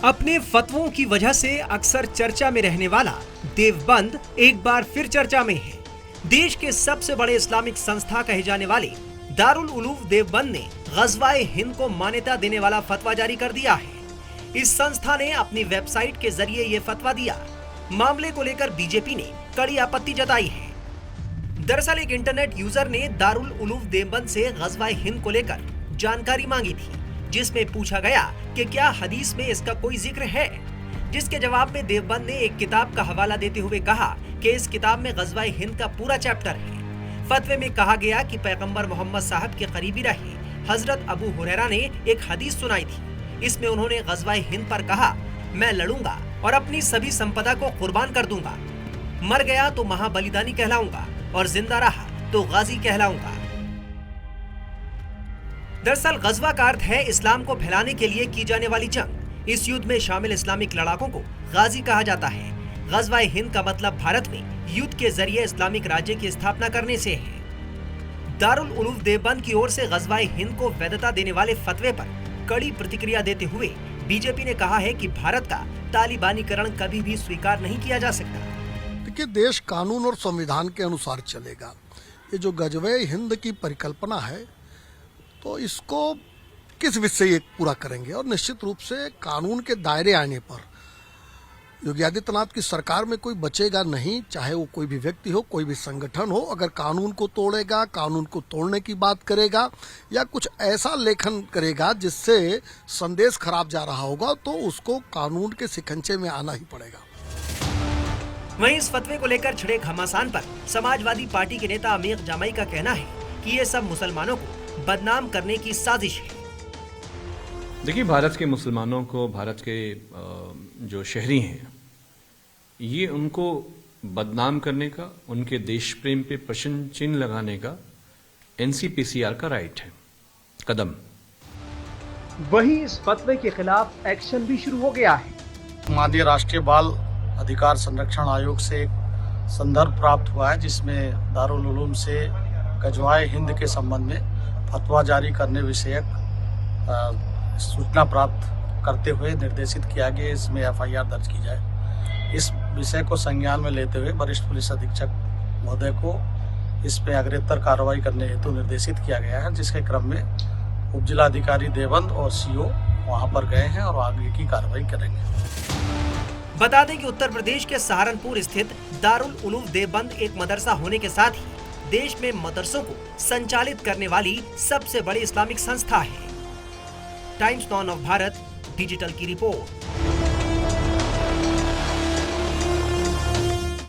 अपने फतवों की वजह से अक्सर चर्चा में रहने वाला देवबंद एक बार फिर चर्चा में है। देश के सबसे बड़े इस्लामिक संस्था कहे जाने वाले दारुल उलूम देवबंद ने गज़वाए हिंद को मान्यता देने वाला फतवा जारी कर दिया है। इस संस्था ने अपनी वेबसाइट के जरिए ये फतवा दिया। मामले को लेकर बीजेपी ने कड़ी आपत्ति जताई है। दरअसल एक इंटरनेट यूजर ने दारुल उलूम देवबंद से गज़वाए हिंद को लेकर जानकारी मांगी थी, जिसमें पूछा गया कि क्या हदीस में इसका कोई जिक्र है, जिसके जवाब में देवबंद ने एक किताब का हवाला देते हुए कहा कि इस किताब में गज़वाए हिंद का पूरा चैप्टर है। फतवे में कहा गया कि पैगंबर मोहम्मद साहब के करीबी रहे हजरत अबू हुरैरा ने एक हदीस सुनाई थी। इसमें उन्होंने गज़वाए हिंद पर कहा, मैं लड़ूंगा और अपनी सभी संपदा को कुर्बान कर दूंगा। मर गया तो महाबलिदानी कहलाऊंगा और जिंदा रहा तो गाजी कहलाऊंगा। दरअसल गज़वा का अर्थ है इस्लाम को फैलाने के लिए की जाने वाली जंग। इस युद्ध में शामिल इस्लामिक लड़ाकों को गाजी कहा जाता है। गज़वाए हिंद का मतलब भारत में युद्ध के जरिए इस्लामिक राज्य की स्थापना करने से है। दारुल उलूम देवबंद की ओर से गज़वाए हिंद को वैधता देने वाले फतवे पर कड़ी प्रतिक्रिया देते हुए बीजेपी ने कहा है कि भारत का तालिबानीकरण कभी भी स्वीकार नहीं किया जा सकता। देखिए, देश कानून और संविधान के अनुसार चलेगा। ये जो गज़वाए हिंद की परिकल्पना है, तो इसको किस विषय ये पूरा करेंगे, और निश्चित रूप से कानून के दायरे आने पर योगी आदित्यनाथ की सरकार में कोई बचेगा नहीं, चाहे वो कोई भी व्यक्ति हो, कोई भी संगठन हो। अगर कानून को तोड़ेगा, कानून को तोड़ने की बात करेगा या कुछ ऐसा लेखन करेगा जिससे संदेश खराब जा रहा होगा, तो उसको कानून के शिकंजे में आना ही पड़ेगा। वहीं इस फतवे को लेकर छिड़े घमासान पर समाजवादी पार्टी के नेता अमीर जामई का कहना है कि ये सब मुसलमानों को बदनाम करने की साजिश है। देखिए, भारत के मुसलमानों को, भारत के जो शहरी हैं, ये उनको बदनाम करने का, उनके देश प्रेम पे प्रश्न चिन्ह लगाने का एनसीपीसीआर का राइट है कदम। वहीं इस फतवे के खिलाफ एक्शन भी शुरू हो गया है। माननीय राष्ट्रीय बाल अधिकार संरक्षण आयोग से एक संदर्भ प्राप्त हुआ है, जिसमें दारुल उलूम से गज़वाए हिंद के संबंध में फतवा जारी करने विषयक सूचना प्राप्त करते हुए निर्देशित किया गया इसमें एफआईआर दर्ज की जाए। इस विषय को संज्ञान में लेते हुए वरिष्ठ पुलिस अधीक्षक महोदय को इस पे अग्रेतर कार्रवाई करने हेतु निर्देशित किया गया है, जिसके क्रम में उप जिलाधिकारी देवबंद और सीओ वहां पर गए हैं और आगे की कार्रवाई करेंगे। बता दें कि उत्तर प्रदेश के सहारनपुर स्थित दारुल उलूम देवबंद एक मदरसा होने के साथ ही देश में मदरसों को संचालित करने वाली सबसे बड़ी इस्लामिक संस्था है। Times now of Bharat digital की रिपोर्ट।